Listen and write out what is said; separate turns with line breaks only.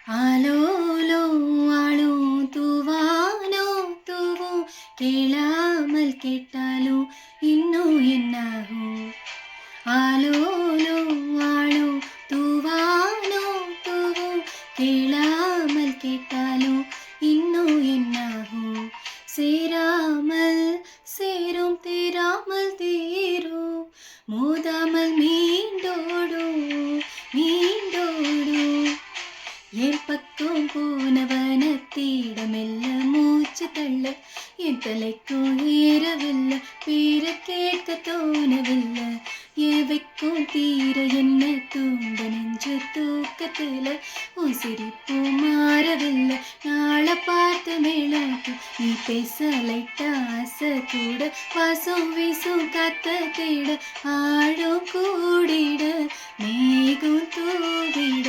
ആലോലോ ആളോ തൂവാനോ തൂവോ കേളാമൽ കേട്ടാലോ ഇന്നോ എന്നാകോ ആലോലോ ആളോ തൂവാനോ തൂവോ കേളാമൽ കേട്ടാലോ ഇന്നോ എന്നാകോ சேராமல் சேரும் தேராமல் தேரும் மோதாமல் மீண்டோடும் மீண்டோடும் என் பக்கம் போனவன தேட மெல்ல மூச்சு தள்ள என் தலைக்கும் ஏறவில்லை பேர கேட்க தோணவில்லை எவைக்கும் தீர என்ன தூண்ட நெஞ்சு தூக்கத்துல உன் சிரிப்பு மாறவில்லை நாளை பார்த்து மேலாக்கு நீ பேச லைட்ட ஆசை கூட வாசம் வீசும் காத்த தேட ஆடும் கூடிட மேகம் தூவிட